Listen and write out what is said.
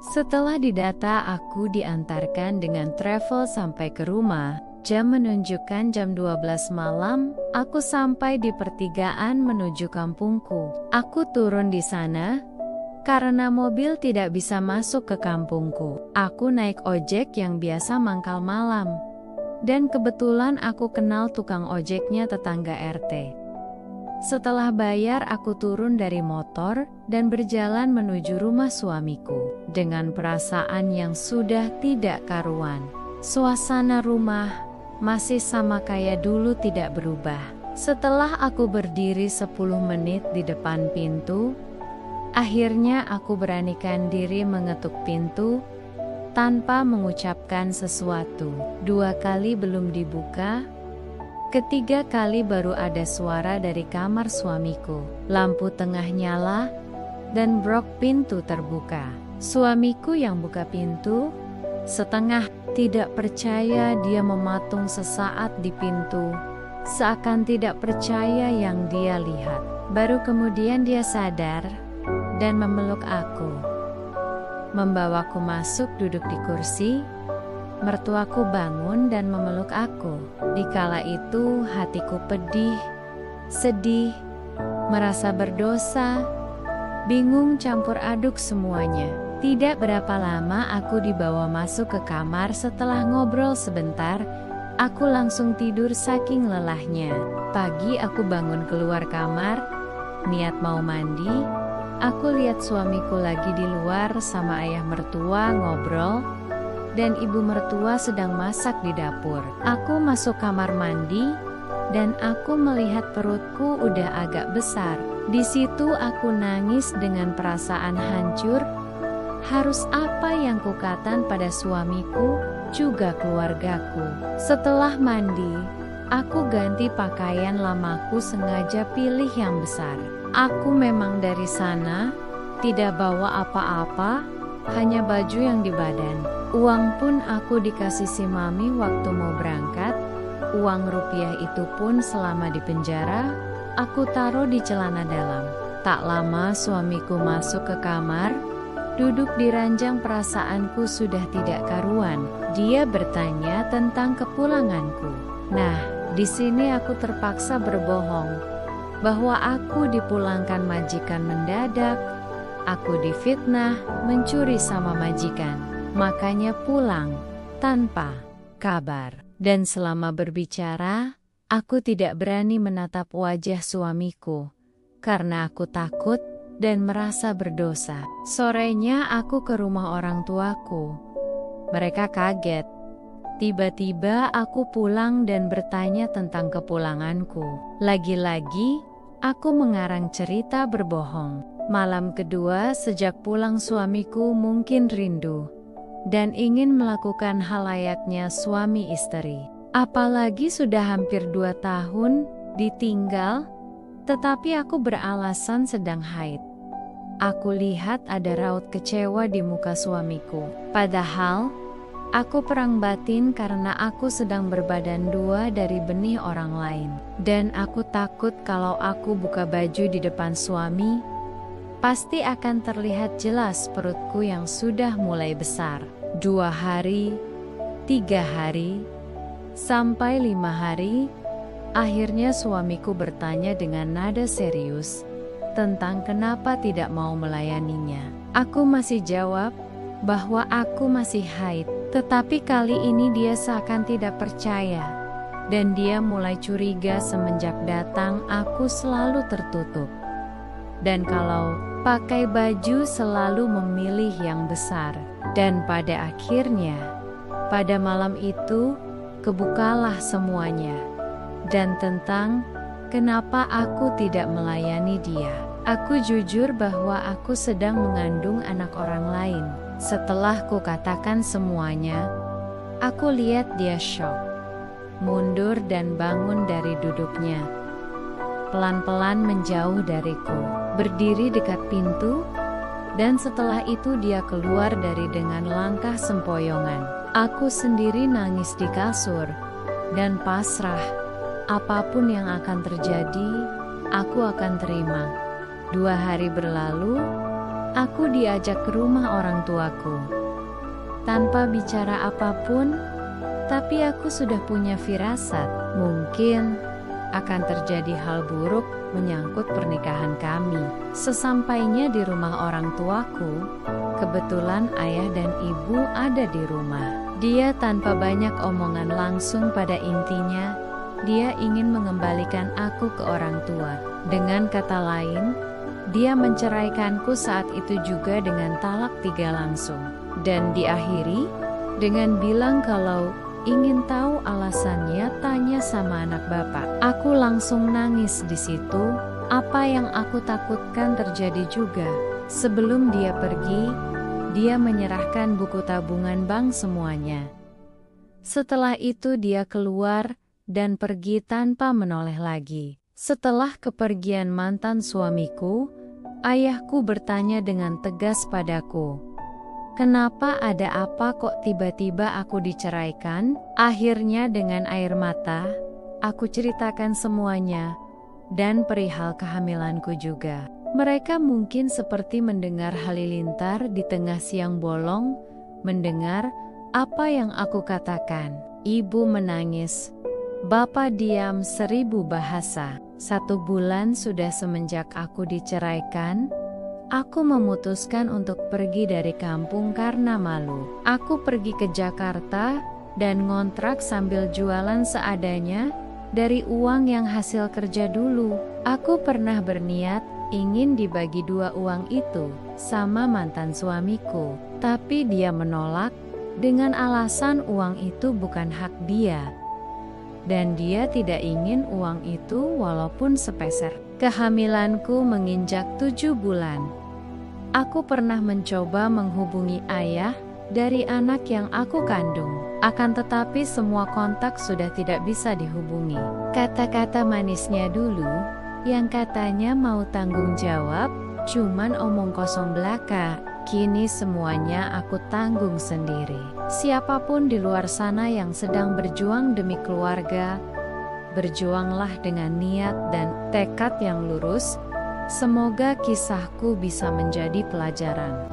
Setelah didata, aku diantarkan dengan travel sampai ke rumah. Jam menunjukkan jam 12 malam, aku sampai di pertigaan menuju kampungku. Aku turun di sana, karena mobil tidak bisa masuk ke kampungku. Aku naik ojek yang biasa mangkal malam. Dan kebetulan aku kenal tukang ojeknya tetangga RT. Setelah bayar, aku turun dari motor dan berjalan menuju rumah suamiku. Dengan perasaan yang sudah tidak karuan. Suasana rumah masih sama kayak dulu, tidak berubah. Setelah aku berdiri 10 menit di depan pintu, akhirnya aku beranikan diri mengetuk pintu tanpa mengucapkan sesuatu. 2 kali belum dibuka. Ketiga kali baru ada suara dari kamar suamiku. Lampu tengah nyala dan brok pintu terbuka. Suamiku yang buka pintu, setengah tidak percaya. Dia mematung sesaat di pintu, seakan tidak percaya yang dia lihat. Baru kemudian dia sadar dan memeluk aku, membawaku masuk duduk di kursi. Mertuaku bangun dan memeluk aku. Dikala itu hatiku pedih, sedih, merasa berdosa, bingung, campur aduk semuanya. Tidak berapa lama aku dibawa masuk ke kamar. Setelah ngobrol sebentar, aku langsung tidur saking lelahnya. Pagi aku bangun keluar kamar, niat mau mandi. Aku lihat suamiku lagi di luar sama ayah mertua ngobrol, dan ibu mertua sedang masak di dapur. Aku masuk kamar mandi, dan aku melihat perutku udah agak besar. Di situ aku nangis dengan perasaan hancur. Harus apa yang kukatakan pada suamiku, juga keluargaku. Setelah mandi, aku ganti pakaian lamaku, sengaja pilih yang besar. Aku memang dari sana tidak bawa apa-apa, hanya baju yang di badan. Uang pun aku dikasih si mami waktu mau berangkat. Uang rupiah itu pun selama di penjara, aku taruh di celana dalam. Tak lama suamiku masuk ke kamar, duduk di ranjang. Perasaanku sudah tidak karuan. Dia bertanya tentang kepulanganku. Nah, di sini aku terpaksa berbohong bahwa aku dipulangkan majikan mendadak. Aku difitnah mencuri sama majikan, makanya pulang tanpa kabar. Dan selama berbicara, aku tidak berani menatap wajah suamiku, karena aku takut dan merasa berdosa. Sorenya aku ke rumah orang tuaku. Mereka kaget. Tiba-tiba aku pulang dan bertanya tentang kepulanganku. Lagi-lagi, aku mengarang cerita berbohong. Malam kedua sejak pulang, suamiku mungkin rindu dan ingin melakukan hal layaknya suami istri. Apalagi sudah hampir 2 tahun ditinggal, tetapi aku beralasan sedang haid. Aku lihat ada raut kecewa di muka suamiku. Padahal, aku perang batin karena aku sedang berbadan 2 dari benih orang lain. Dan aku takut kalau aku buka baju di depan suami, pasti akan terlihat jelas perutku yang sudah mulai besar. 2 hari, 3 hari, sampai 5 hari, akhirnya suamiku bertanya dengan nada serius tentang kenapa tidak mau melayaninya. Aku masih jawab bahwa aku masih haid, tetapi kali ini dia seakan tidak percaya, dan dia mulai curiga semenjak datang aku selalu tertutup. Dan kalau pakai baju selalu memilih yang besar. Dan pada akhirnya, pada malam itu, kebukalah semuanya. Dan tentang kenapa aku tidak melayani dia. Aku jujur bahwa aku sedang mengandung anak orang lain. Setelah kukatakan semuanya, aku lihat dia shock, mundur dan bangun dari duduknya. Pelan-pelan menjauh dariku, berdiri dekat pintu, dan setelah itu dia keluar dari dengan langkah sempoyongan. Aku sendiri nangis di kasur, dan pasrah. Apapun yang akan terjadi, aku akan terima. 2 hari berlalu, Aku diajak ke rumah orang tuaku. Tanpa bicara apapun, tapi aku sudah punya firasat. Mungkin akan terjadi hal buruk menyangkut pernikahan kami. Sesampainya di rumah orang tuaku, kebetulan ayah dan ibu ada di rumah. Dia tanpa banyak omongan langsung pada intinya, dia ingin mengembalikan aku ke orang tua. Dengan kata lain, dia menceraikanku saat itu juga dengan talak 3 langsung. Dan diakhiri dengan bilang kalau ingin tahu alasannya tanya sama anak bapak. Aku langsung nangis di situ. Apa yang aku takutkan terjadi juga. Sebelum dia pergi, dia menyerahkan buku tabungan bank semuanya. Setelah itu dia keluar dan pergi tanpa menoleh lagi. Setelah kepergian mantan suamiku, ayahku bertanya dengan tegas padaku, "Kenapa, ada apa kok tiba-tiba aku diceraikan?" Akhirnya dengan air mata, aku ceritakan semuanya, dan perihal kehamilanku juga. Mereka mungkin seperti mendengar halilintar di tengah siang bolong, mendengar apa yang aku katakan. Ibu menangis, bapak diam 1000 bahasa. 1 bulan sudah semenjak aku diceraikan. Aku memutuskan untuk pergi dari kampung karena malu. Aku pergi ke Jakarta dan ngontrak sambil jualan seadanya dari uang yang hasil kerja dulu. Aku pernah berniat ingin dibagi 2 uang itu sama mantan suamiku, tapi dia menolak dengan alasan uang itu bukan hak dia. Dan dia tidak ingin uang itu walaupun sepeser. Kehamilanku menginjak 7 bulan. Aku pernah mencoba menghubungi ayah dari anak yang aku kandung. Akan tetapi semua kontak sudah tidak bisa dihubungi. Kata-kata manisnya dulu, yang katanya mau tanggung jawab, cuman omong kosong belaka. Kini semuanya aku tanggung sendiri. Siapapun di luar sana yang sedang berjuang demi keluarga, berjuanglah dengan niat dan tekad yang lurus. Semoga kisahku bisa menjadi pelajaran.